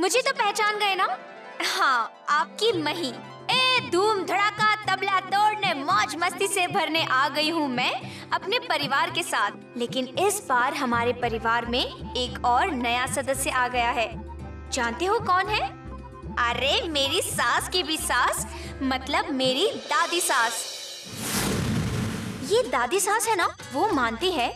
मुझे तो पहचान गए ना? हाँ, आपकी मही। धूम धड़ाका तबला तोड़ने मौज मस्ती से भरने आ गई हूँ मैं अपने परिवार के साथ। लेकिन इस बार हमारे परिवार में एक और नया सदस्य आ गया है। जानते हो कौन है? अरे मेरी सास की भी सास, मतलब मेरी दादी सास। ये दादी सास है ना, वो मानती है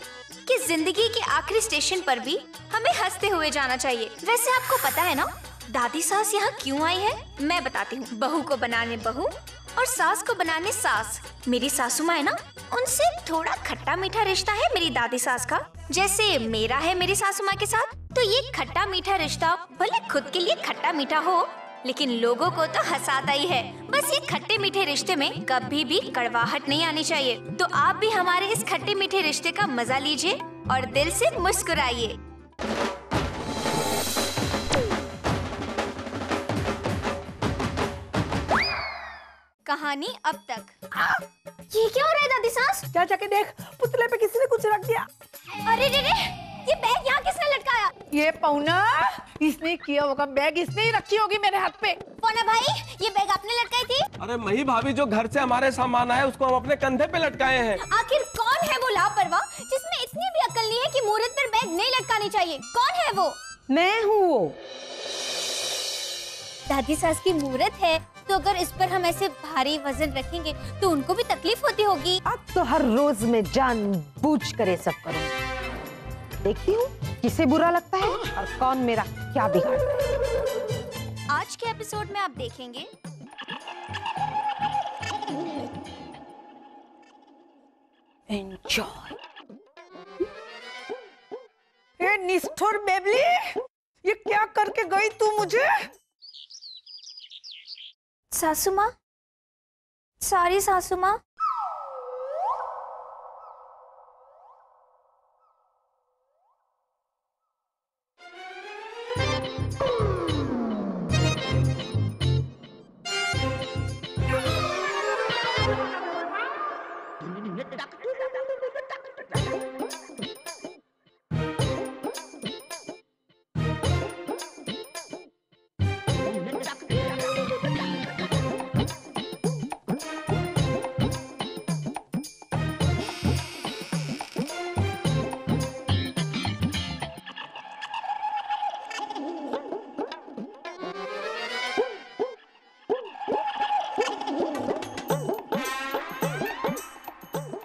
कि जिंदगी के आखिरी स्टेशन पर भी हमें हंसते हुए जाना चाहिए। वैसे आपको पता है ना दादी सास यहाँ क्यों आई है? मैं बताती हूँ। बहू को बनाने बहू और सास को बनाने सास। मेरी सासू माँ है ना, उनसे थोड़ा खट्टा मीठा रिश्ता है मेरी दादी सास का, जैसे मेरा है मेरी सासू माँ के साथ। तो ये खट्टा मीठा रिश्ता भले खुद के लिए खट्टा मीठा हो, लेकिन लोगों को तो हंसाता ही है। बस ये खट्टे मीठे रिश्ते में कभी भी कड़वाहट नहीं आनी चाहिए। तो आप भी हमारे इस खट्टे मीठे रिश्ते का मजा लीजिए और दिल से मुस्कुराइए। कहानी अब तक। ये क्या हो रहा है दादी सास? क्या जाके देख, पुतले पे किसी ने कुछ रख दिया। अरे रे रे, ये बैग यहाँ किसने लटकाया? ये पौना इसने किया होगा, बैग इसने ही रखी होगी मेरे हाथ पे। पौना भाई, ये बैग आपने लटकाई थी? अरे मही भाभी, जो घर से हमारे सामान आया उसको हम अपने कंधे पे लटकाए हैं। आखिर कौन है वो लापरवाह जिसमें इतनी भी अक्ल नहीं है कि मुहूर्त पर बैग नहीं लटकानी चाहिए? कौन है वो? मैं हूँ वो। दादी सास की मुहूर्त है, तो अगर इस पर हम ऐसे भारी वजन रखेंगे तो उनको भी तकलीफ होती होगी। अब तो हर रोज में जानबूझ कर ये सब करूँगी। देखती हूँ किसे बुरा लगता है और कौन मेरा क्या बिगाड़ता है। आज के एपिसोड में आप देखेंगे एंजॉय। ये निष्ठुर बेबली, ये क्या करके गई तू मुझे? सासू माँ, सॉरी सासू माँ।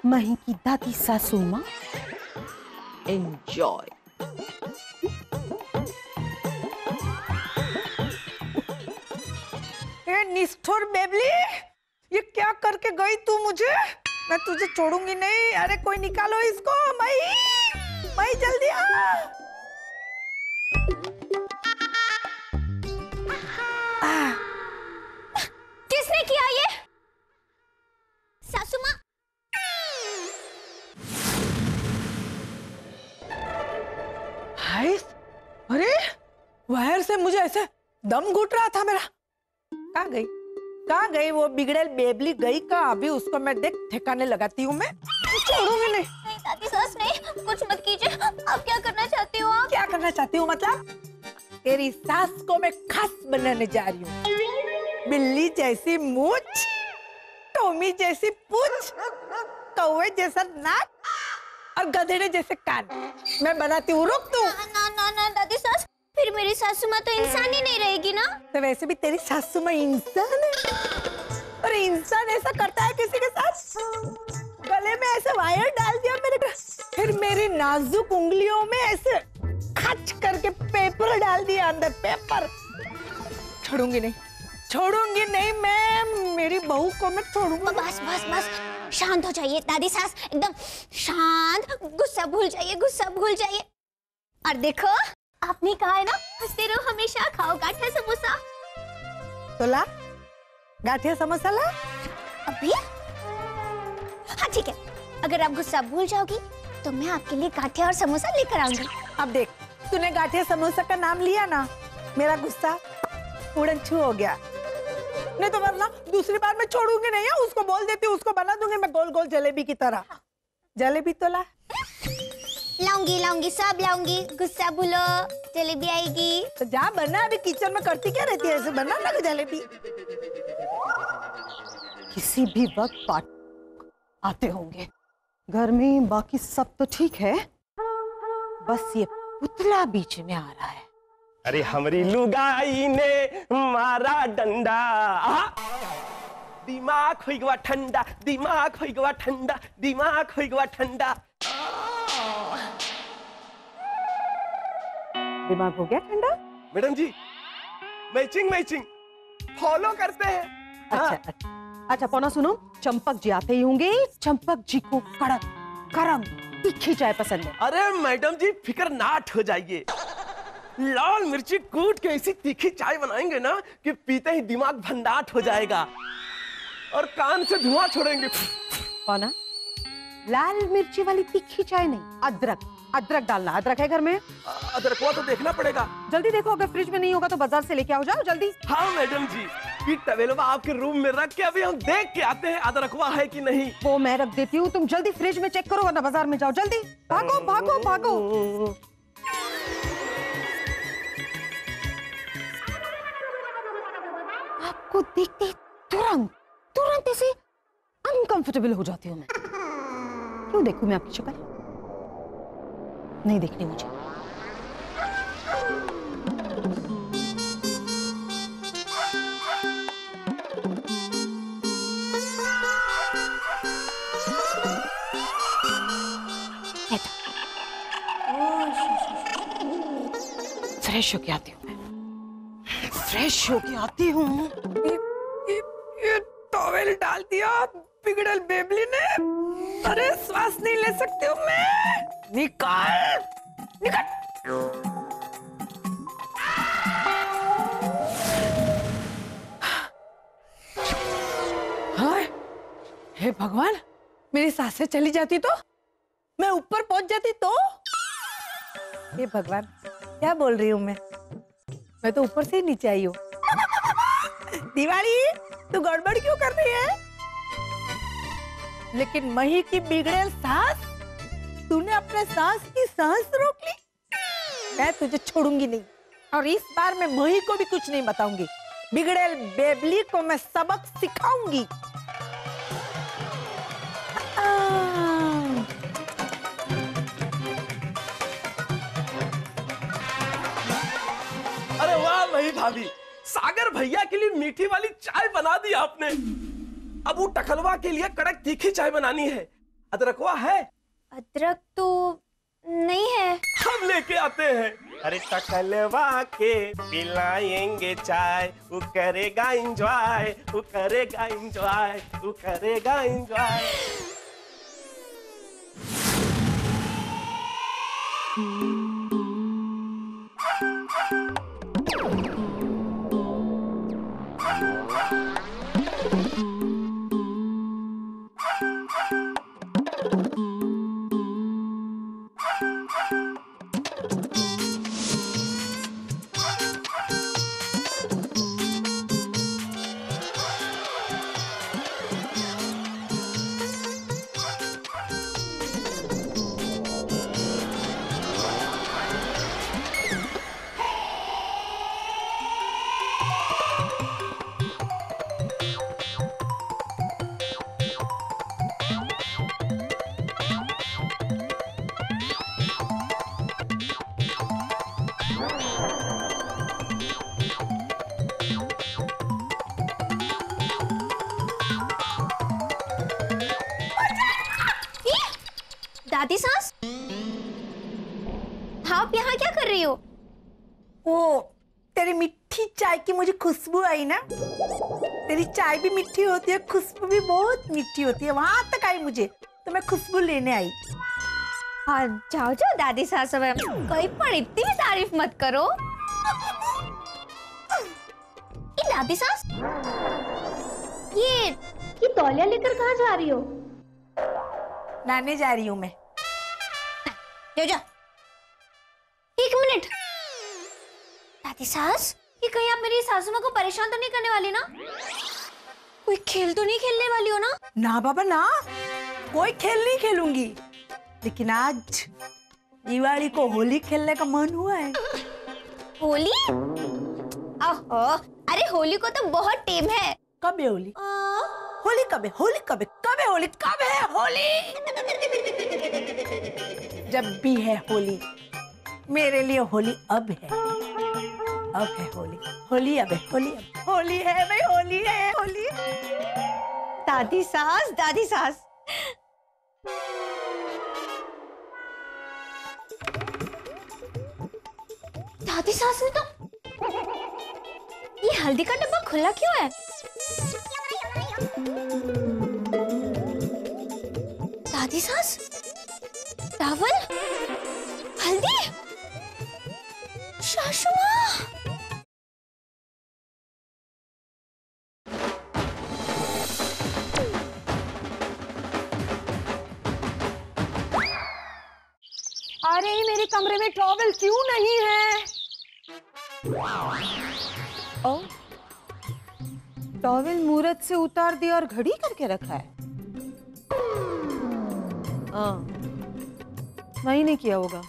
मही की दादी सासू माँ एंजॉय। ये निष्ठुर बेबली, ये क्या करके गई तू मुझे? मैं तुझे छोड़ूंगी नहीं। अरे कोई निकालो इसको। मही जल्दी आ। किसने किया ये? सासू माँ। अरे वायर से मुझे ऐसे दम घुट रहा था मेरा। कहाँ गई? कहाँ गई वो बिगड़ेल बेबली? गई कहाँ? अभी उसको मैं देख ठिकाने लगाती हूँ। मैं छोड़ूंगी नहीं। नहीं दादी सास, नहीं, कुछ मत कीजिए। आप क्या करना चाहती हो? आप क्या करना चाहती हूँ मतलब? तेरी सास को मैं खास बनाने जा रही हूँ। बिल्ली जैसी मूंछ, टोमी जैसी पूंछ, कौवे जैसा नाक और गधेड़े जैसे कान मैं बनाती हूँ। रुक तू। ना ना ना दादी सास, फिर मेरी सासू माँ तो इंसान ही नहीं रहेगी ना। तो वैसे भी तेरी सासू माँ इंसान है। और इंसान ऐसा करता है किसी के साथ? गले में ऐसे वायर डाल दिया मेरे को, फिर मेरी नाजुक उंगलियों में ऐसे खच करके पेपर डाल दिया अंदर। पेपर छोड़ूंगी नहीं, छोड़ूंगी नहीं मैं। मेरी बहू को मैं छोड़ूंगी। बस बस बस, शांत हो जाइए दादी सास, एकदम शांत। गुस्सा भूल जाइए, गुस्सा भूल जाइए। और देखो, आपने कहा है ना, हंसते रहो हमेशा, खाओ गाठिया समोसा। तो ला गाठिया समोसा ला अभी। हाँ ठीक है, अगर आप गुस्सा भूल जाओगी तो मैं आपके लिए गाठिया और समोसा लेकर आऊंगी। अब देख, तूने गाठिया समोसा का नाम लिया ना, मेरा गुस्सा उड़न छू हो गया। नहीं तो वरना दूसरी बार मैं छोड़ूंगी नहीं है। उसको बोल देती हूँ, उसको बना दूंगी मैं गोल गोल जलेबी की तरह। जलेबी तो ला। लाऊंगी लाऊंगी सब लाऊंगी, गुस्सा भूलो, जलेबी आएगी। तो जा बना, अभी किचन में करती क्या रहती है, ऐसे बना ना जलेबी। किसी भी वक्त पार्ट आते होंगे घर में, बाकी सब तो ठीक है, बस ये पुतला बीच में आ रहा है। अरे हमारी लुगाई ने मारा डंडा, दिमाग हो गया ठंडा, दिमाग हो गया ठंडा, दिमाग हो गया ठंडा। दिमाग हो गया ठंडा? मैडम जी मैचिंग मैचिंग फॉलो करते हैं। अच्छा अच्छा पौना सुनो, चंपक जी आते ही होंगे। चंपक जी को कड़क गरम तीखी चाय पसंद है। अरे मैडम जी फिक्र नाट हो जाइए, लाल मिर्ची कूट के ऐसी तीखी चाय बनाएंगे ना कि पीते ही दिमाग भंडाट हो जाएगा और कान से धुआं छोड़ेंगे। पौना, लाल मिर्ची वाली तीखी चाय नहीं, अदरक अदरक डालना। अदरक है घर में? अदरक को तो देखना पड़ेगा। जल्दी देखो, अगर फ्रिज में नहीं होगा तो बाजार से लेके आओ, जाओ जल्दी। हाँ मैडम जी, ये टवेलवा आपके रूम में रख के अभी हम देख के आते हैं अदरकवा है कि नहीं। वो मैं रख देती हूँ, तुम जल्दी फ्रिज में चेक करो वरना बाजार में जाओ, जल्दी भागो भागो भागो। आपको देखते तुरंत तुरंत ऐसे अनकंफर्टेबल हो जाती हूँ मैं। क्यों देखूं मैं आपकी शक्ल? नहीं देखनी मुझे। फ्रेश होके आती हूँ मैं, फ्रेश होके आती हूँ। ये टॉवेल डाल दिया बिगड़ल बेबली ने। अरे श्वास नहीं ले सकती हूँ मैं। निकाल निकाल। हाँ, हे भगवान, मेरी सांसें चली जाती तो, मैं ऊपर पहुंच जाती तो। हे भगवान, क्या बोल रही हूँ मैं तो ऊपर से ही नीचे आई हूँ। दिवाली, तू गड़बड़ क्यों कर रही है? लेकिन मही की बिगड़ेल सांस, तूने अपने सांस की सांस रोक ली। मैं तुझे छोड़ूंगी नहीं, और इस बार मैं मही को भी कुछ नहीं बताऊंगी। बिगड़ेल बेबली को मैं सबक सिखाऊंगी। अरे वाह मही भाभी, सागर भैया के लिए मीठी वाली चाय बना दी आपने। अब वो टकलवा के लिए कड़क तीखी चाय बनानी है। अदरकवा है? अदरक तो नहीं है। हम लेके आते हैं। अरे टकलवा के पिलाएंगे चाय, वो करेगा एंजॉय, वो करेगा एंजॉय, वो करेगा एंजॉय। दादी सास, आप यहाँ क्या कर रही हो? वो तेरी मिठी चाय की मुझे खुशबू आई ना। तेरी चाय भी मिठी होती है, खुशबू भी बहुत मिठी होती है, वहां तक आई मुझे, तो मैं खुशबू लेने आई। हाँ जाओ जाओ दादी सास, कोई पर इतनी भी तारीफ मत करो। ये दादी सास, ये तौलिया लेकर कहाँ जा रही हो? नाने जा रही हूँ मैं। जाओ जाओ। एक मिनट दादी सास, ये कहीं आप मेरी सासू माँ को परेशान तो नहीं करने वाली ना? कोई खेल तो नहीं खेलने वाली हो ना? ना बाबा ना, कोई खेल नहीं खेलूंगी, लेकिन आज दिवाली को होली खेलने का मन हुआ है। होली? ओहो, अरे होली को तो बहुत टेम है। कब है होली? होली कब है? होली कब है? कब है होली? कब है होली? जब भी है होली, मेरे लिए होली अब है। अब है होली, होली अब है, होली अब, होली है भाई, होली है, होली। दादी सास, दादी सास। दादी सास ने तो ये हल्दी का डब्बा खुला क्यों है? दादी सास, टावल, हल्दी, सासू माँ। अरे मेरे कमरे में टॉवल क्यों नहीं है? ओ, टॉवल मूरत से उतार दिया और घड़ी करके रखा है। हाँ, वही नहीं किया होगा।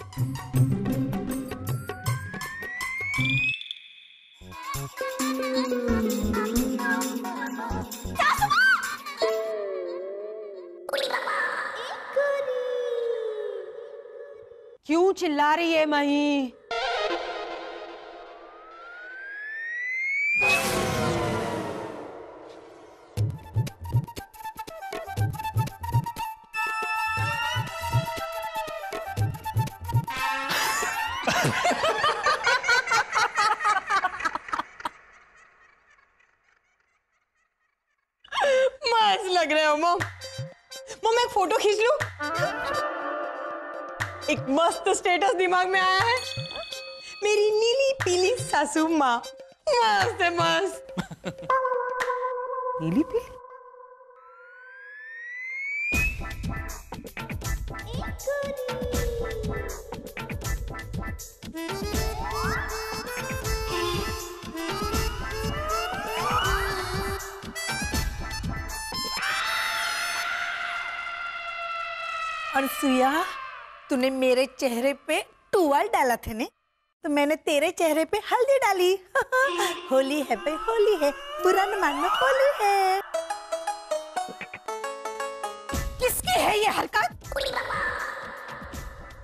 क्यों चिल्ला रही है मही? मस्त लग रहे हो मॉम। मॉम एक फोटो खींच लूं? एक मस्त स्टेटस दिमाग में आया है। मेरी नीली पीली सासू माँ मस्त है, मस्त। नीली पीली? और सुया, तूने मेरे चेहरे पे टूवाल डाला था ने, तो मैंने तेरे चेहरे पे हल्दी डाली। होली है भाई, होली है, बुरा न मानना, होली है। किसकी है ये हरकत?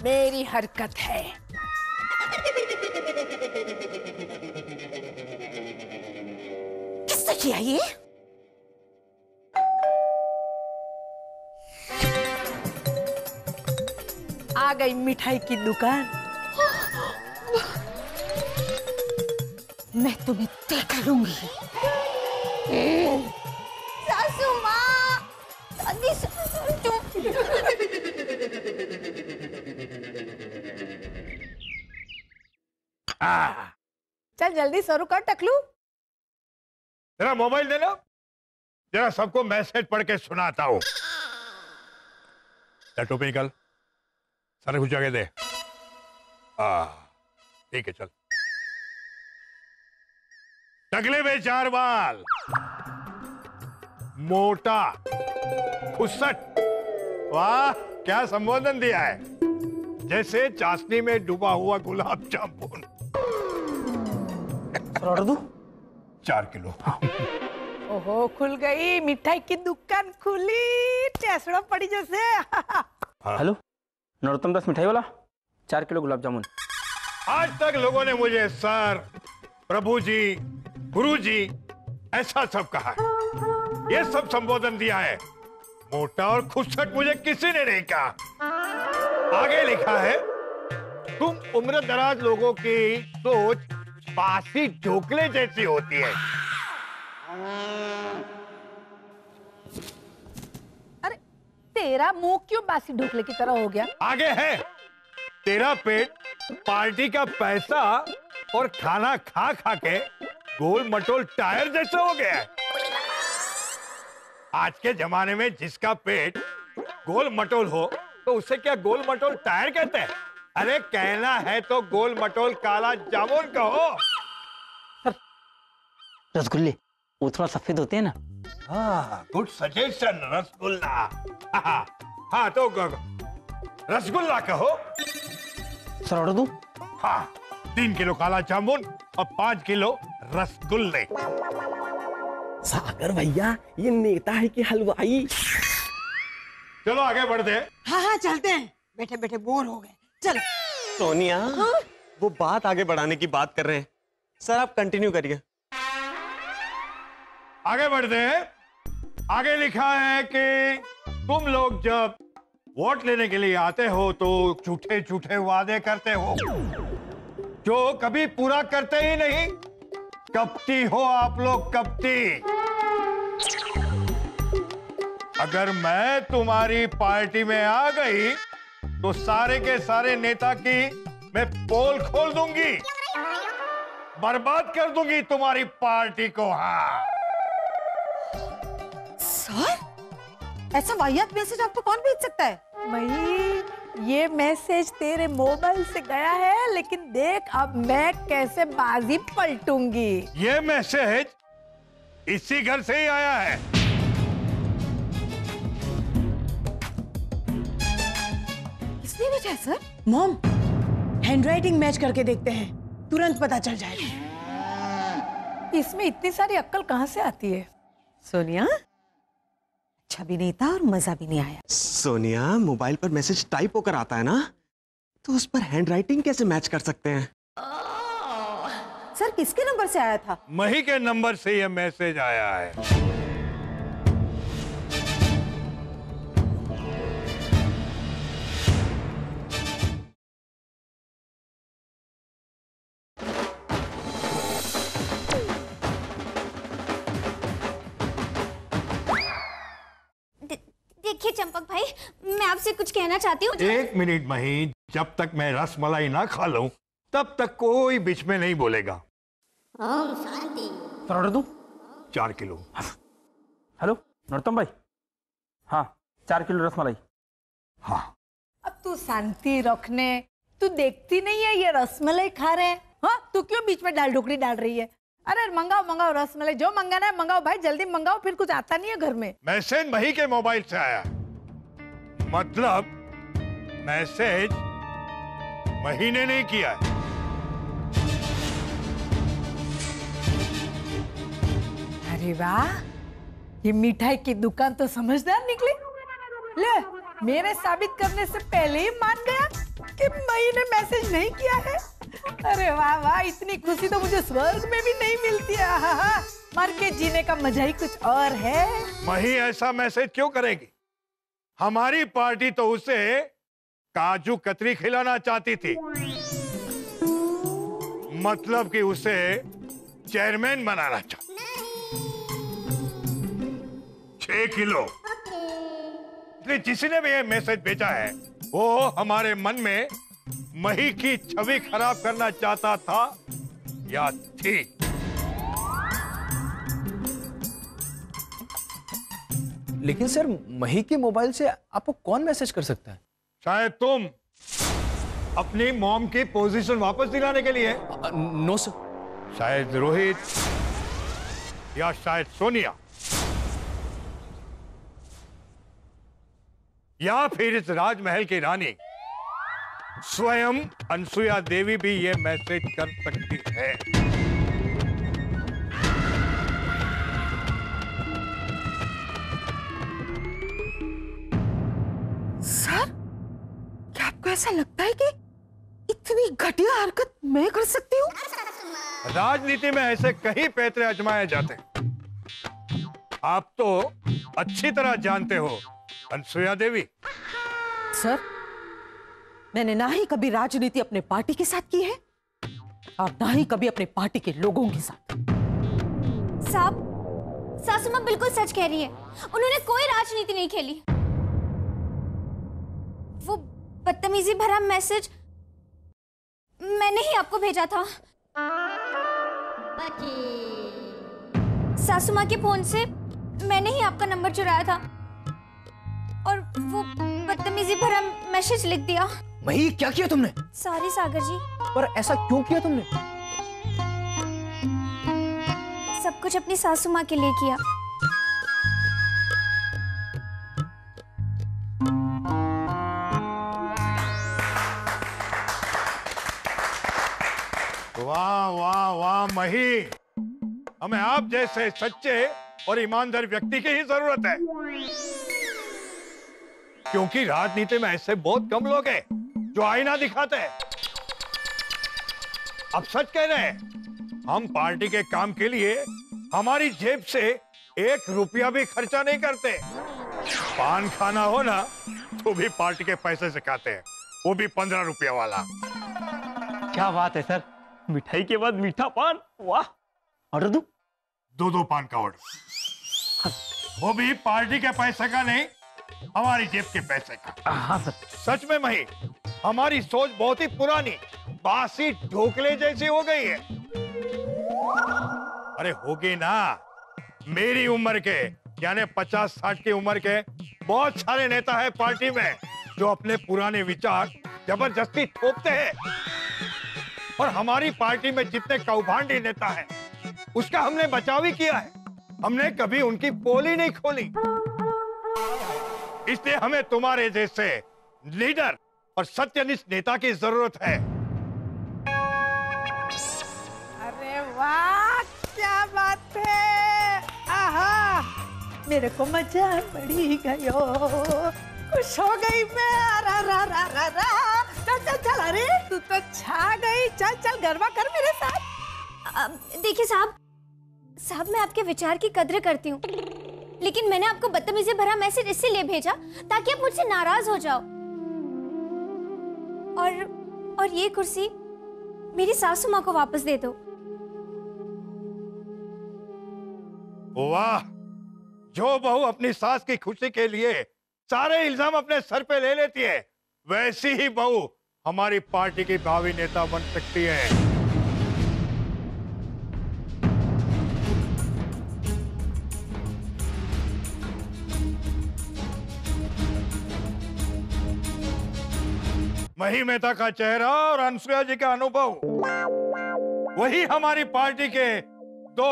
मेरी हरकत है। किसने किया ये? आ गई मिठाई की दुकान। मैं तुम्हें देख लूंगी। सासू माँ, दादी सासू। चल जल्दी शुरू कर टकलू। जरा मोबाइल दे लो, जरा सबको मैसेज पढ़ के सुनाता हूँ। टोपी निकल, सारे कुछ जगह दे। ठीक है, चल। टकले में 4 बाल, मोटा, खुसट। वाह, क्या संबोधन दिया है, जैसे चाशनी में डूबा हुआ गुलाब जामुन। 4 किलो। ओहो, खुल गई मिठाई की दुकान, खुली टेसड़ा पड़ी जैसे। हेलो, नरोत्तम दास मिठाई वाला, 4 किलो गुलाब जामुन। आज तक लोगों ने मुझे सर, प्रभु जी, गुरु जी ऐसा सब कहा है, ये सब संबोधन दिया है। मोटा और खुशट मुझे किसी ने नहीं कहा। आगे लिखा है, तुम उम्र दराज लोगों की सोच बासी ढोकले जैसी होती है। अरे तेरा मुंह क्यों बासी ढोकले की तरह हो गया? आगे है, तेरा पेट पार्टी का पैसा और खाना खा खा के गोल मटोल टायर जैसा हो गया है। आज के जमाने में जिसका पेट गोल मटोल हो तो उसे क्या गोल मटोल टायर कहते हैं? अरे कहना है तो गोल मटोल काला जामुन कहो। रसगुल्ले वो थोड़ा सफेद होते हैं ना। हाँ, गुड सजेशन, रसगुल्ला। हाँ तो रसगुल्ला कहो। सर ऑर्डर दूं? हाँ, 3 किलो काला जामुन और 5 किलो रसगुल्ले। सागर भैया, ये नेता है कि हलवाई? चलो आगे बढ़ते हैं। हाँ चलते हैं, बैठे बैठे बोर हो गए, चलो। सोनिया, वो बात आगे बढ़ाने की बात कर रहे हैं। सर आप कंटिन्यू करिए। आगे बढ़ते हैं। आगे लिखा है कि तुम लोग जब वोट लेने के लिए आते हो तो झूठे झूठे वादे करते हो जो कभी पूरा करते ही नहीं। कपटी हो आप लोग, कपटी। अगर मैं तुम्हारी पार्टी में आ गई तो सारे के सारे नेता की मैं पोल खोल दूंगी, बर्बाद कर दूंगी तुम्हारी पार्टी को। हाँ सर, ऐसा वाहियात मैसेज आपको कौन भेज सकता है? मई, ये मैसेज तेरे मोबाइल से गया है, लेकिन देख अब मैं कैसे बाजी पलटूंगी। ये मैसेज इसी घर से ही आया है। किसने भेजा है सर? मॉम, हैंडराइटिंग मैच करके देखते हैं, तुरंत पता चल जाएगा। इसमें इतनी सारी अक्ल कहाँ से आती है? सोनिया, अच्छा भी नहीं था और मजा भी नहीं आया। सोनिया, मोबाइल पर मैसेज टाइप होकर आता है ना, तो उस पर हैंडराइटिंग कैसे मैच कर सकते हैं? सर किसके नंबर से आया था? मही के नंबर से यह मैसेज आया है। देखिए चंपक भाई, मैं आपसे कुछ कहना चाहती हूँ। 1 मिनट मही, जब तक मैं रसमलाई ना खा लूं तब तक कोई बीच में नहीं बोलेगा। सर ऑर्डर दूं? 4 किलो। हेलो नरोत्तम भाई, हाँ 4 किलो रसमलाई। हाँ, अब तू शांति रखने, तू देखती नहीं है ये रसमलाई खा रहे हैं? हाँ, तू क्यों बीच में दाल ढोकली डाल रही है? अरे मंगाओ मंगाओ रसमलाई, जो मंगाना है मंगाओ भाई, जल्दी मंगाओ, फिर कुछ आता नहीं है घर में। मैसेज मही के मोबाइल से आया, मतलब मैसेज मही ने नहीं किया है। अरे वाह, ये मिठाई की दुकान तो समझदार निकली। ले, मेरे साबित करने से पहले ही मान गया कि मई ने मैसेज नहीं किया है। अरे वाह वाह, इतनी खुशी तो मुझे स्वर्ग में भी नहीं मिलती है। आहा, मर के जीने का मजा ही कुछ और है। मही ऐसा मैसेज क्यों करेगी? हमारी पार्टी तो उसे काजू कतरी खिलाना चाहती थी, मतलब कि उसे चेयरमैन बनाना चाहती। 6 किलो। इसलिए जिसने भी ये मैसेज भेजा है वो हमारे मन में मही की छवि खराब करना चाहता था या थी। लेकिन सर, मही के मोबाइल से आपको कौन मैसेज कर सकता है? शायद तुम अपनी मॉम की पोजीशन वापस दिलाने के लिए। No sir. शायद रोहित या शायद सोनिया या फिर इस राजमहल की रानी स्वयं अनसुया देवी भी ये मैसेज कर सकती है। सर, क्या आपको ऐसा लगता है कि इतनी घटिया हरकत मैं कर सकती हूँ? राजनीति में ऐसे कई पैतरे आजमाए जाते हैं। आप तो अच्छी तरह जानते हो अनसुया देवी। सर, मैंने ना ही कभी राजनीति अपने पार्टी के साथ की है और ना ही कभी अपने पार्टी के लोगों के साथ। साहब, सासू माँ बिल्कुल सच कह रही है, उन्होंने कोई राजनीति नहीं खेली। वो बदतमीजी भरा मैसेज मैंने ही आपको भेजा था। सासू माँ के फोन से मैंने ही आपका नंबर चुराया था और वो बदतमीजी भरा मैसेज लिख दिया। मही, क्या किया तुमने? सॉरी सागर जी। पर ऐसा क्यों किया तुमने? सब कुछ अपनी सासू माँ के लिए किया। वाह वाह वाह मही, हमें आप जैसे सच्चे और ईमानदार व्यक्ति की ही जरूरत है, क्योंकि राजनीति में ऐसे बहुत कम लोग हैं जो आईना दिखाते हैं। अब सच कह रहे हैं, हम पार्टी के काम के लिए हमारी जेब से 1 रुपया भी खर्चा नहीं करते। पान खाना हो ना तो भी पार्टी के पैसे से खाते हैं, वो भी 15 रुपया वाला। क्या बात है सर, मिठाई के बाद मीठा पान, वाह। ऑर्डर दूं? 2 पान का ऑर्डर, वो भी पार्टी के पैसे का नहीं, हमारी जेब के पैसे का। हाँ सर। सच में मही, हमारी सोच बहुत ही पुरानी, बासी ढोकले जैसी हो गई है। अरे होगी ना, मेरी उम्र के यानी 50-60 की उम्र के बहुत सारे नेता है पार्टी में जो अपने पुराने विचार जबरदस्ती थोपते हैं, और हमारी पार्टी में जितने कौभांडी नेता हैं उसका हमने बचाव ही किया है। हमने कभी उनकी पोल ही नहीं खोली। इसलिए हमें तुम्हारे जैसे लीडर और सत्यनिष्ठ नेता की जरूरत है। अरे वाह, क्या बात है। आहा, मेरे को मजा पड़ी गयो, खुश हो गई मैं। चल चल चल, अरे तू तो छा गई। चल चल गरबा कर मेरे साथ। देखिए साहब, मैं आपके विचार की कद्र करती हूँ, लेकिन मैंने आपको बदतमीजी भरा मैसेज इसलिए भेजा ताकि आप मुझसे नाराज हो जाओ। और ये कुर्सी मेरी सासू माँ को वापस दे दो। वाह, जो बहू अपनी सास की खुशी के लिए सारे इल्जाम अपने सर पे ले लेती है, वैसी ही बहू हमारी पार्टी की भावी नेता बन सकती है। मही मेहता का चेहरा और अनसुया जी का अनुभव, वही हमारी पार्टी के 2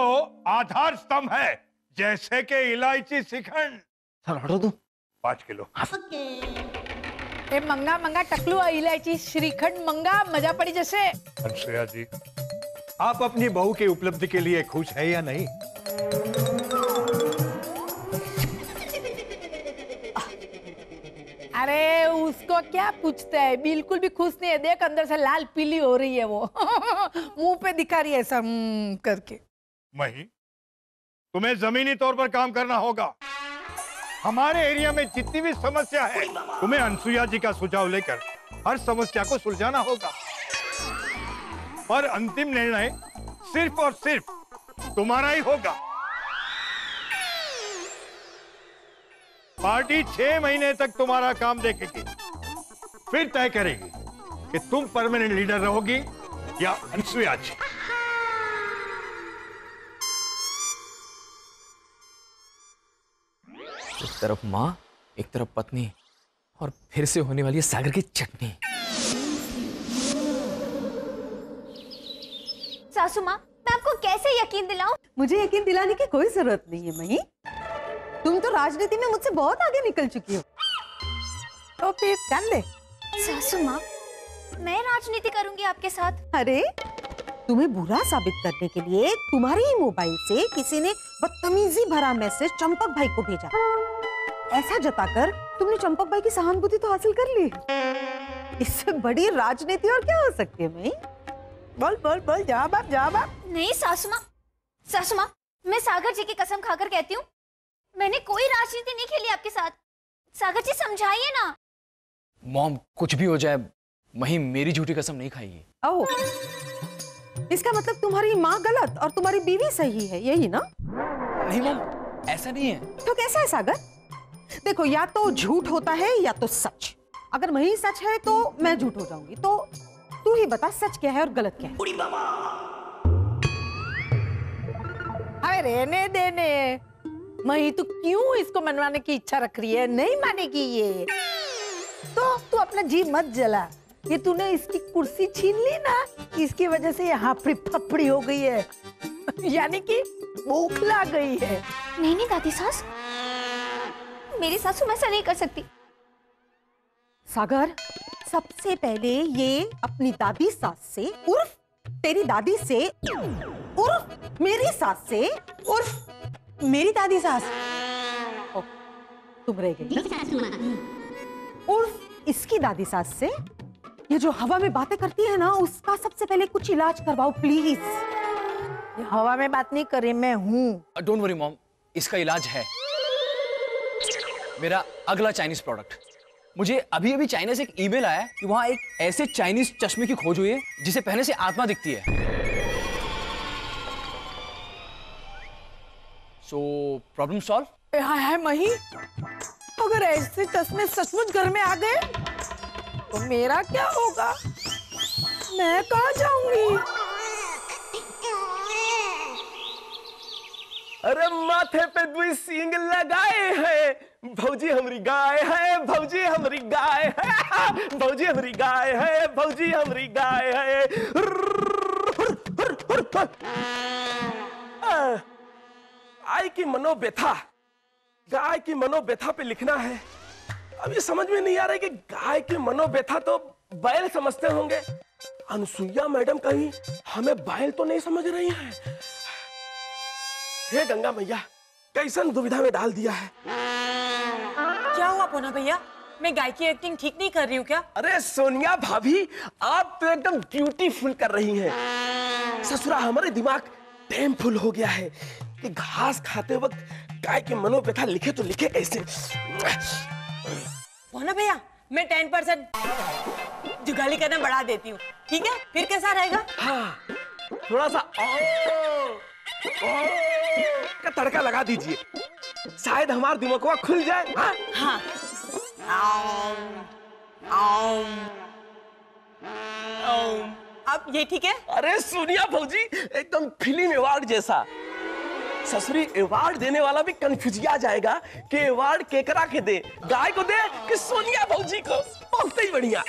आधार स्तंभ है, जैसे कि इलायची श्रीखंड। सर ऑर्डर दूं? 5 किलो। ए मंगा मंगा टकलू, इलायची श्रीखंड मंगा, मजा पड़ी जैसे। अनसुया जी, आप अपनी बहू की उपलब्धि के लिए खुश है या नहीं? अरे उसको क्या पूछता है, बिल्कुल भी खुश नहीं है। देख अंदर से लाल पीली हो रही है वो। मुंह पे दिखा रही है ऐसा करके। मही, तुम्हें जमीनी तौर पर काम करना होगा। हमारे एरिया में जितनी भी समस्या है, तुम्हें अनसुया जी का सुझाव लेकर हर समस्या को सुलझाना होगा, और अंतिम निर्णय सिर्फ और सिर्फ तुम्हारा ही होगा। पार्टी 6 महीने तक तुम्हारा काम देखेगी, फिर तय करेगी कि तुम परमानेंट लीडर रहोगी या अनसुया जी। एक तरफ माँ, एक तरफ पत्नी, और फिर से होने वाली है सागर की चटनी। सासू माँ, मैं आपको कैसे यकीन दिलाऊं? मुझे यकीन दिलाने की कोई जरूरत नहीं है मही, तुम तो राजनीति में मुझसे बहुत आगे निकल चुकी हो। तो फिर कर ले। सासू माँ, मैं राजनीति करूंगी आपके साथ। अरे तुम्हें बुरा साबित करने के लिए तुम्हारे ही मोबाइल से किसी ने बदतमीजी भरा मैसेज चंपक भाई को भेजा। ऐसा जताकर तुमने चंपक भाई की सहानुभूति तो हासिल कर ली। इससे बड़ी राजनीति और क्या हो सकती है मई? बोल बोल बोल, जवाब आप, जवाब आप। नहीं सासू माँ, मैं सागर जी की कसम खाकर कहती हूँ, मैंने कोई राजनीति नहीं खेली आपके साथ। सागर जी समझाइए ना। मॉम, कुछ भी हो जाए, मही मेरी झूठी कसम नहीं खाएगी। आओ, इसका मतलब तुम्हारी माँ गलत और तुम्हारी बीवी सही है, यही ना? नहीं मॉम, ऐसा नहीं है। तो कैसा है सागर? देखो, या तो झूठ होता है या तो सच। अगर वही सच है तो मैं झूठ हो जाऊंगी, तो तू ही बता सच क्या है और गलत क्या है। अरे रहने देने मही, तू क्यों इसको मनवाने की इच्छा रख रही है? नहीं मानेगी ये तो तू अपना जी मत जला। ये तूने इसकी कुर्सी छीन ली ना, इसकी वजह से यहाँ फपड़ी हो गई है। यानी कि भूख लग गई है। नहीं दादी सास, मेरी सासू ऐसा नहीं कर सकती। सागर, सबसे पहले ये अपनी दादी सास से उर्फ तेरी दादी से उर्फ मेरी सास से उर्फ मेरी दादी सास, ओ, तुम रह गई ना? उर्फ इसकी दादी सास से ये जो हवा में बातें करती है ना, उसका सबसे पहले कुछ इलाज करवाओ प्लीज। ये हवा में बात नहीं कर रही, मैं हूँ। डोंट वरी मॉम, इसका इलाज है। मेरा अगला चाइनीज प्रोडक्ट। मुझे अभी अभी चाइना से एक ईमेल आया कि वहां एक ऐसे चाइनीज चश्मे की खोज हुई है जिसे पहनने से आत्मा दिखती है। So problem solve. हाय हाय मही, अगर ऐसे चश्मे सचमुच घर में आ गए तो मेरा क्या होगा? मैं कहाँ जाऊंगी? अरे माथे पे दुई सींग लगाए हैं, भौजी हमारी गाय है, भौजी हमारी गाय है, भौजी हमारी गाय है, भौजी हमारी गाय है। गाय की मनोव्यथा, गाय की मनोव्यथा पे लिखना है। अभी समझ में नहीं आ रहा है कि गाय की मनोव्यथा तो बैल समझते होंगे। अनुसुईया मैडम कहीं हमें बैल तो नहीं समझ रही हैं। हे गंगा मैया, कैसन दुविधा में डाल दिया है। क्या हुआ पोना भैया? मैं गाय की एक्टिंग ठीक नहीं कर रही हूँ क्या? अरे सोनिया भाभी, आप तो एकदम ब्यूटीफुल कर रही हैं। ससुरा हमारे दिमाग डैम फुल हो गया है कि घास खाते वक्त गाय की मनोव्यथा लिखे तो लिखे कैसे। पोना भैया, मैं 10% जुगाली करना बढ़ा देती हूँ, ठीक है? फिर कैसा रहेगा? हाँ, थोड़ा सा का तड़का लगा दीजिए, शायद हमारा दिमाग खुल जाए। हाँ? हाँ। अब ये ठीक है? अरे सोनिया भौजी, एकदम फिल्म अवार्ड जैसा। ससुरी अवार्ड देने वाला भी कंफ्यूजिया जाएगा कि अवार्ड केकरा के दे, गाय को दे कि सोनिया भौजी को। बहुत ही बढ़िया।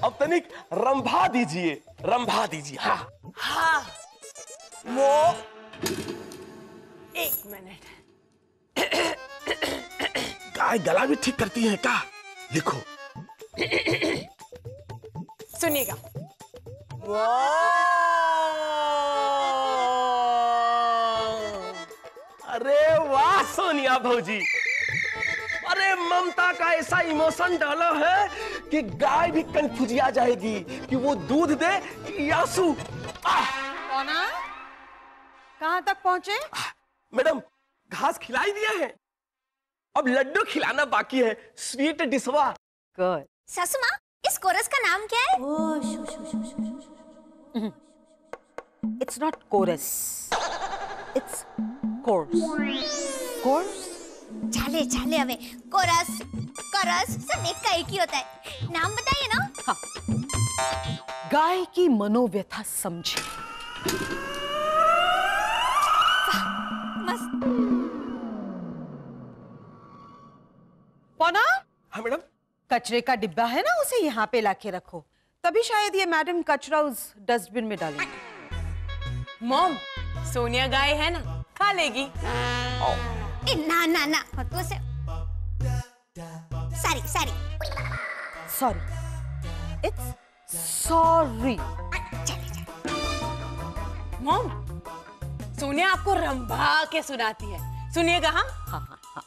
अब तनिक रंभा दीजिए, रंभा दीजिए। हाँ हाँ, वो 1 मिनट। गाय गला भी ठीक करती है क्या? लिखो। सुनिएगा। अरे वाह सोनिया भौजी, अरे ममता का ऐसा इमोशन डाला है कि गाय भी कंफ्यूजिया जाएगी कि वो दूध दे या आंसू। कौना? कहाँ तक पहुंचे? मैडम, घास खिलाई दिया है, अब लड्डू खिलाना बाकी है, स्वीट डिशवा। गुड। सासू माँ, इस कोरस का नाम क्या है? It's not chorus, it's course. Course? झाले झाले हमें कोरस कोरस सब एक का एक ही होता है। नाम बताइए ना। हाँ, गाय की मनोव्यथा समझे। मस्त। पौना? हाँ मैडम। कचरे का डिब्बा है ना, उसे यहाँ पे लाके रखो, तभी शायद ये मैडम कचरा उस डस्टबिन में डालेंगे। मॉम, सोनिया गाय है ना, खा लेगी। ना ना ना, तो से sorry sorry sorry, it's sorry. Mom, Sonia आपको रंभा के सुनाती है, सुनिएगा। हाँ हाँ हाँ हाँ।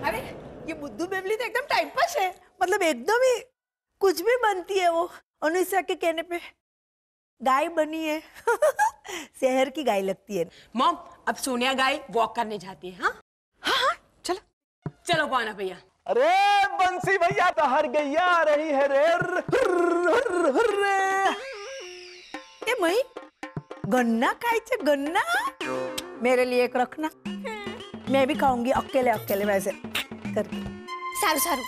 अरे ये बुद्धू बेबली तो एकदम टाइम पास है, मतलब एकदम ही कुछ भी बनती है वो। अनुष्का के कहने पे गाय बनी है। शहर की गाय लगती है। मॉम, अब सोनिया गाय वॉक करने जाती है। हाँ हाँ हाँ, चलो चलो पाना भैया। अरे बंसी भैया तो हर गैया आ रही है रे। ए मई, गन्ना खाई छे, गन्ना मेरे लिए एक रखना, मैं भी खाऊंगी अकेले अकेले वैसे करके। सारू सारू,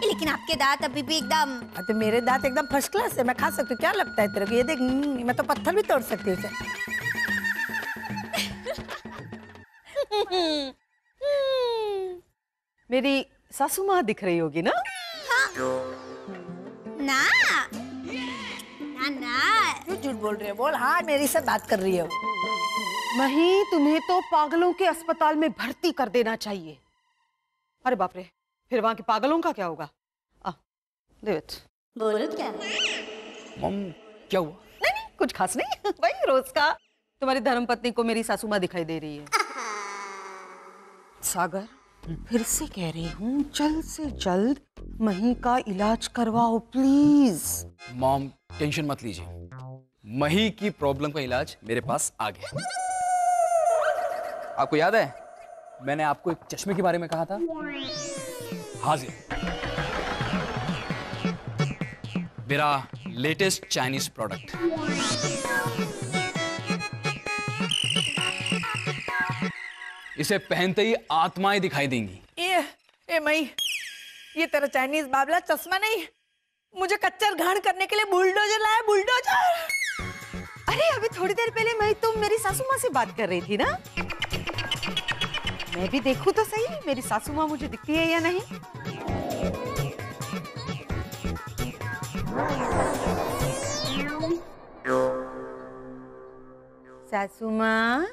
लेकिन आपके दांत अभी भी एकदम। तो मेरे दांत एकदम फर्स्ट क्लास है, मैं खा सकती हूँ। क्या लगता है तेरे को? ये देख, मैं तो पत्थर भी तोड़ सकती हूँ उसे। मेरी सासू माँ दिख रही होगी ना? हाँ। ना ना ना, क्यों झूठ बोल रही है? बोल हाँ, मेरी से बात कर रही है वो। नहीं, तुम्हें तो पागलों के अस्पताल में भर्ती कर देना चाहिए। अरे बाप रे, फिर वहां के पागलों का क्या होगा? बोलो क्या? मॉम क्या हुआ? नहीं, कुछ खास नहीं। भाई रोज का तुम्हारी धर्मपत्नी को मेरी सासू माँ दिखाई दे रही है। सागर, फिर से कह रही हूँ, जल्द से जल्द मही का इलाज करवाओ प्लीज। मॉम टेंशन मत लीजिए, मही की प्रॉब्लम का इलाज मेरे पास आ गया। आपको याद है मैंने आपको एक चश्मे के बारे में कहा था? हाजिर मेरा लेटेस्ट चाइनीज प्रोडक्ट। इसे पहनते ही आत्माएं दिखाई देंगी। ए मई, ये तेरा चाइनीज बाबला चश्मा नहीं, मुझे कच्चर घाण करने के लिए बुलडोजर लाया, बुलडोजर। अरे अभी थोड़ी देर पहले मैं तुम मेरी सासू माँ से बात कर रही थी ना। मैं भी देखूं तो सही, मेरी सासू माँ मुझे दिखती है या नहीं। सासू माँ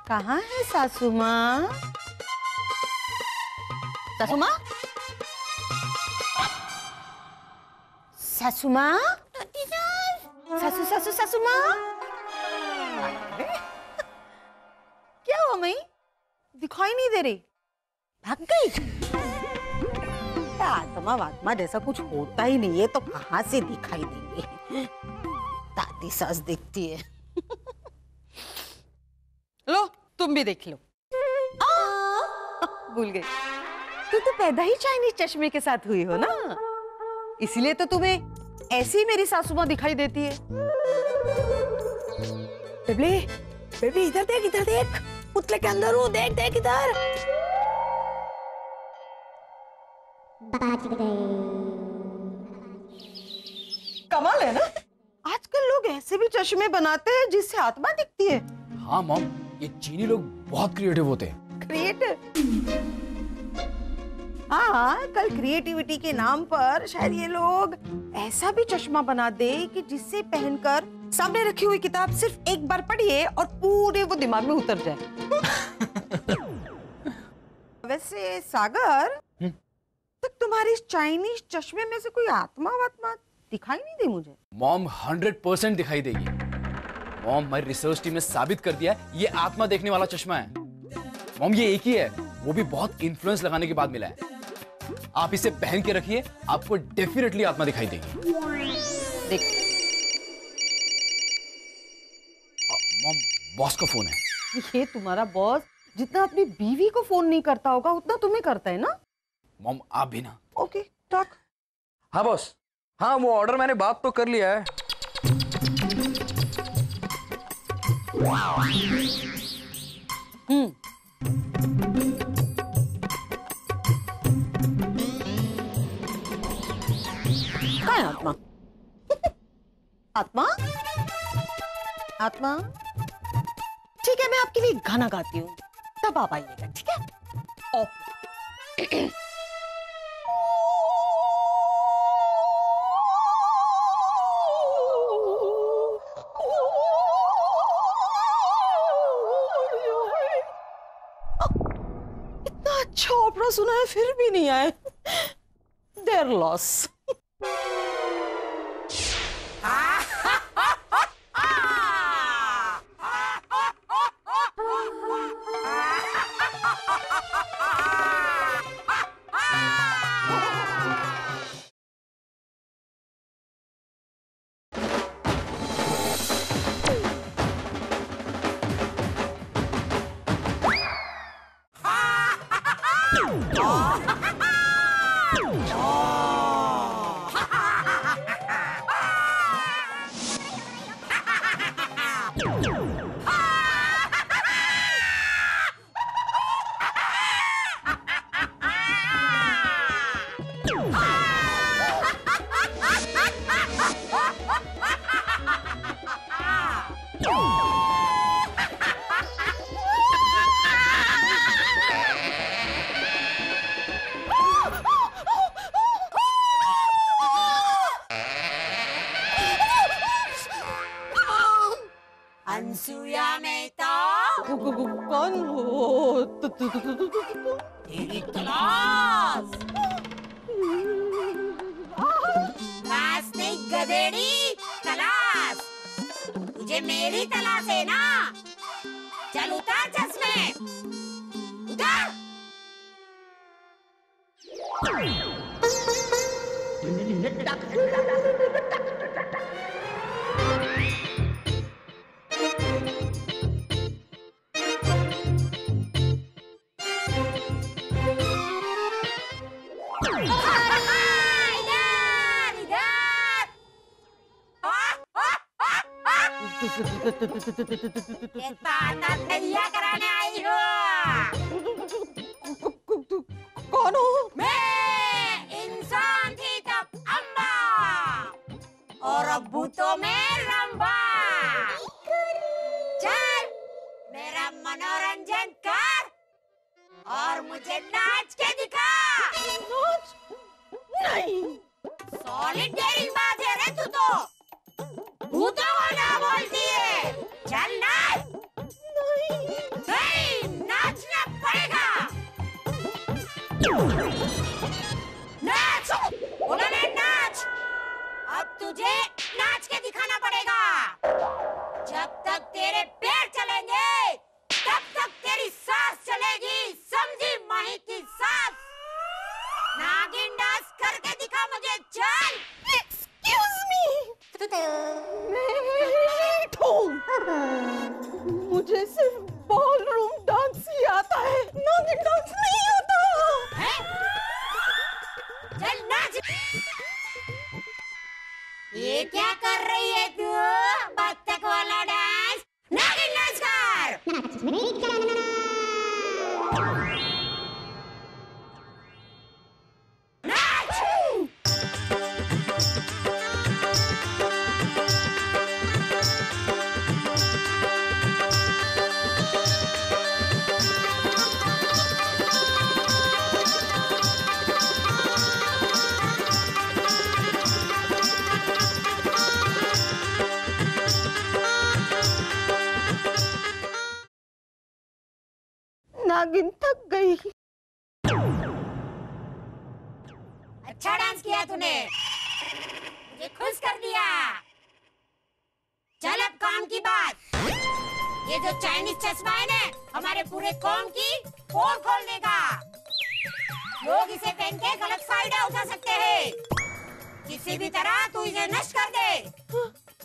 कहाँ है? सासू माँ, सासू माँ, सासू माँ, सासू सासू सासू माँ। क्या हुआ मई? दिखाई नहीं दे रही, भाग गई? आत्मा वात्मा जैसा कुछ होता ही नहीं है तो कहाँ से दिखाई देंगे? दादी सास दिखती है। लो तुम भी देख लो। भूल गई, तू तो पैदा ही चाइनीज चश्मे के साथ हुई हो ना, इसलिए तो तुम्हें ऐसी मेरी सासू माँ दिखाई देती है। बेबी, बेबी इधर देख, इधर देख, पुतले के अंदर हूँ, देख देख इधर। कमाल है ना, आजकल लोग ऐसे भी चश्मे बनाते हैं जिससे आत्मा दिखती है। हाँ मॉम, ये चीनी लोग बहुत क्रिएटिव होते हैं। क्रिएटिव? हाँ, कल क्रिएटिविटी के नाम पर शायद ये लोग ऐसा भी चश्मा बना दे कि जिससे पहनकर सामने रखी हुई किताब सिर्फ एक बार पढ़िए और पूरे वो दिमाग में उतर जाए। वैसे सागर, तो तुम्हारी इस चाइनीज चश्मे में से कोई आत्मा वात्मा दिखाई नहीं दी मुझे। मॉम 100% दिखाई देगी। मॉम, हमारी रिसर्च टीम ने साबित कर दिया है ये आत्मा देखने वाला चश्मा है। मॉम ये एक ही है, वो भी बहुत इन्फ्लुएंस लगाने के बाद मिला है। आप इसे पहन के रखिए, आपको डेफिनेटली आत्मा दिखाई देगी। देख मॉम, बॉस का फोन है। ये तुम्हारा बॉस जितना अपनी बीवी को फोन नहीं करता होगा उतना तुम्हें करता है ना। मॉम आप भी ना। Okay talk. हाँ बॉस, हाँ वो ऑर्डर मैंने बात तो कर लिया है। कहाँ है आत्मा? आत्मा, आत्मा, ठीक है मैं आपके लिए गाना गाती हूँ, तब आप आइएगा, ठीक है? इतना अच्छा ऑपरा सुना है फिर भी नहीं आए। There loss. तेरी तलाश। तलाश नहीं गधेड़ी, तलाश। तुझे मेरी तलाश है ना? चल उतार चश्मे, उतार। तैयार कराने आई हो। कौन हो? मैं इंसान थी तब अम्बा, और अब भूतों में रंबा। चल मेरा मनोरंजन कर और मुझे नाच के दिखा। नाच? नहीं। सॉलिड बात है रे तू तो। भूतों को ना बोलती है। चल नाच। नहीं, नाचना पड़ेगा। नाच, बोला ना नाच। अब तुझे नाच के दिखाना पड़ेगा। जब तक तेरे पैर चलेंगे तब तक तेरी सांस चलेगी, समझी माही की सांस। नागिन डांस करके दिखा मुझे, चल। Excuse me. नहीं ठोक। मुझे सिर्फ बॉलरूम डांस ही आता है, नागिन डांस नहीं आता। है? चल नाच। ये क्या कर रही है तू? बत्तख वाला डांस, नागिन डांस कर। नाच। नागिन थक गई। अच्छा डांस किया तूने, मुझे खुश कर दिया। चल अब काम की बात। ये जो चाइनीज चश्मा है ना, हमारे पूरे कौम की पोल खोल देगा। लोग इसे पहन के गलत फायदा उठा सकते हैं। किसी भी तरह तू इसे नष्ट कर दे,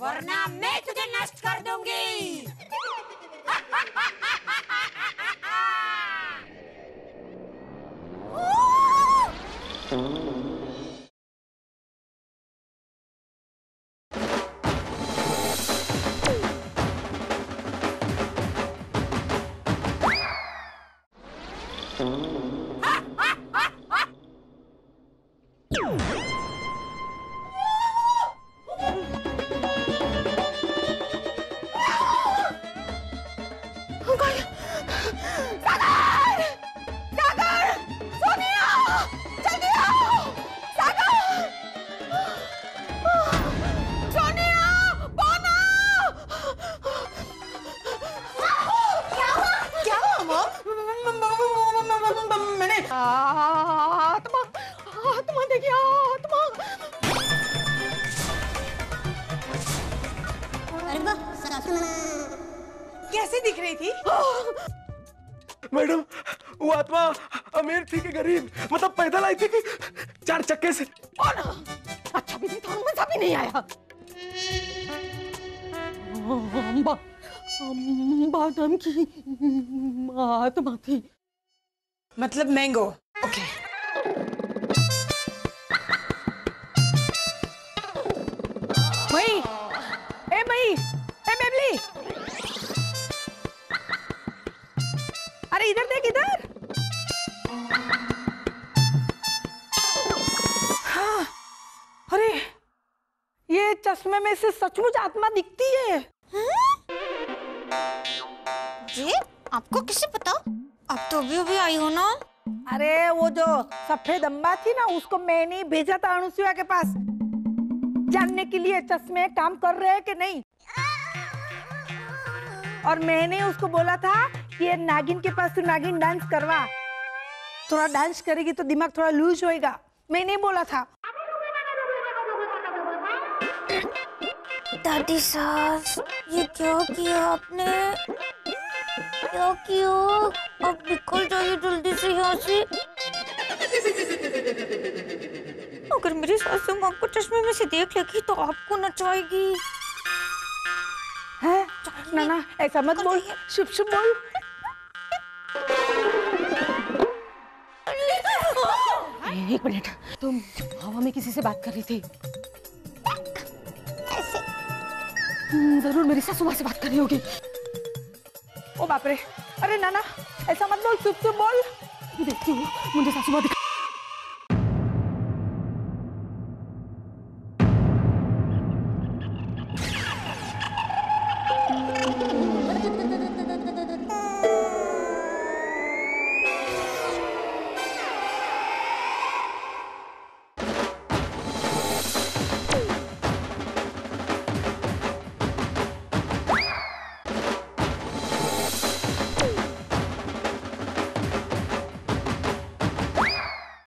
वरना मैं तुझे नष्ट कर दूंगी। आत्मा देखिए, आत्मा। कैसी दिख रही थी? मैडम, वो आत्मा अमीर थी कि गरीब, मतलब पैदल आई थी कि 4 चक्के से? अच्छा भी नहीं था, मजा भी नहीं आया। बादाम की आत्मा थी। मतलब मैंगो। ओके। मई, ए मेबली, अरे इधर देख, इधर। हाँ, अरे ये चश्मे में से सचमुच आत्मा दिखती है। जी, आपको किससे पता? आप तो अभी आई हो ना। अरे वो जो सफेद अम्बा थी ना, उसको मैंने भेजा था अनुसुईया के पास, जानने के लिए चश्मे काम कर रहे हैं कि नहीं। और मैंने उसको बोला था ये नागिन के पास तू नागिन डांस करवा। थोड़ा डांस करेगी तो दिमाग थोड़ा लूज होएगा। मैं नहीं बोला था। दादी सास, ये क्या किया आपने? क्या किया? अब निकल जाइए जल्दी से यहाँ से। अगर मेरी सासू माँ को चश्मे में से देख लेगी तो आपको नचवाएगी। है नाना, ऐसा मत बोल, शुभ शुभ बोल। एक मिनट, तुम हवा में किसी से बात कर रही थी? जरूर मेरी सासू माँ से बात कर रही होगी। ओ बाप रे, अरे नाना ऐसा मत बोल, शुभ शुभ बोल। देखती हूँ मुझे सासू माँ